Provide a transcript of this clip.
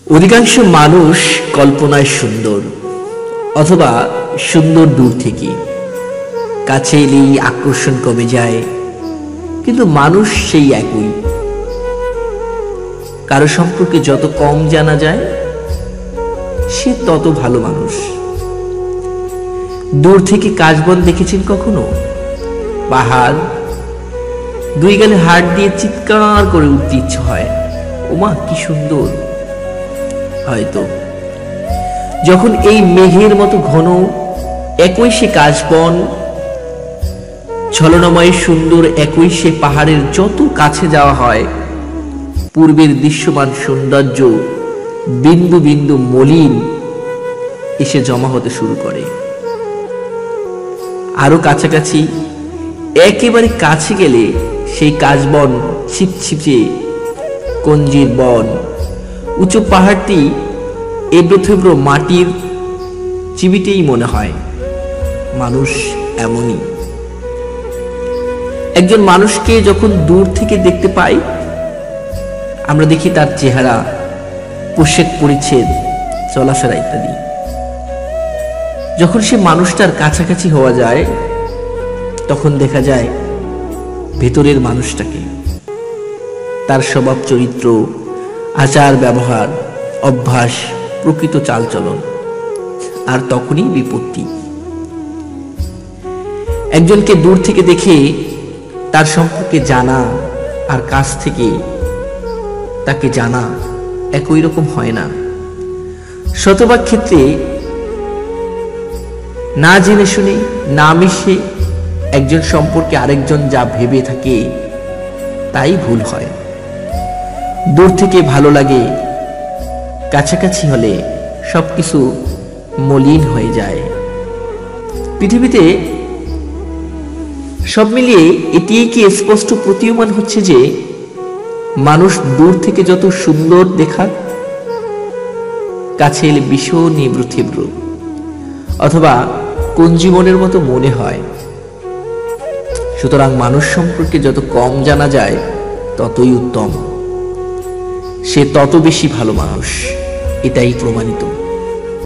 অধিকাংশ মানুষ কল্পনায় সুন্দর, অথবা সুন্দর দূর থেকে। কাছে এলেই আকর্ষণ কমে যায়, কিন্তু মানুষ সেই একই। কারো সম্পর্কে যত কম জানা যায়, সে তত ভালো মানুষ। দূর থেকে কাশবন দেখেছেন কখনো? পাহাড়, দুই গালে হাত দিয়ে চিৎকার করে উঠতে ইচ্ছে হয়, ওমা কি সুন্দর। হয়তো যখন এই মেঘের মতো ঘন একই সে কাশবন, ছলনাময় সুন্দর একই সে পাহাড়ের যত কাছে যাওয়া হয়, পূর্বের দৃশ্যমান সৌন্দর্য বিন্দু বিন্দু মলিন এসে জমা হতে শুরু করে। আরো কাছাকাছি, একেবারে কাছে গেলে সেই কাশবন ছিপছিপে কঞ্জির বন, উঁচু পাহাড়টি এবড়ো থেবড়ো মাটির চিবিটেই মনে হয়। মানুষ এমনই। একজন মানুষকে যখন দূর থেকে দেখতে পাই, আমরা দেখি তার চেহারা, পোশাক পরিচ্ছদ, চলাফেরা ইত্যাদি। যখন সে মানুষটার কাছাকাছি হওয়া যায়, তখন দেখা যায় ভেতরের মানুষটাকে, তার স্বভাব চরিত্র, আচার ব্যবহার, অভ্যাস, প্রকৃত চালচলন। আর তখনই বিপত্তি। একজনকে দূর থেকে দেখে তার সম্পর্কে জানা আর কাছ থেকে তাকে জানা একই রকম হয় না। শতভাগ ক্ষেত্রে না জেনে শুনে, না মিশে একজন সম্পর্কে আরেকজন যা ভেবে থাকে তাই ভুল হয়। দূর থেকে ভালো লাগে, কাছাকাছি হলে সবকিছু মলিন হয়ে যায়। পৃথিবীতে সব মিলিয়ে এটিই কি স্পষ্ট প্রতীয়মান হচ্ছে যে মানুষ দূর থেকে যত সুন্দর দেখাক, কাছে এলে ভীষণ এবড়ো থেবড়ো, অথবা কঞ্জীবনের মতো মনে হয়। সুতরাং মানুষ সম্পর্কে যত কম জানা যায়, ততই উত্তম। সে তত বেশি ভালো মানুষ, এটাই প্রমাণিত।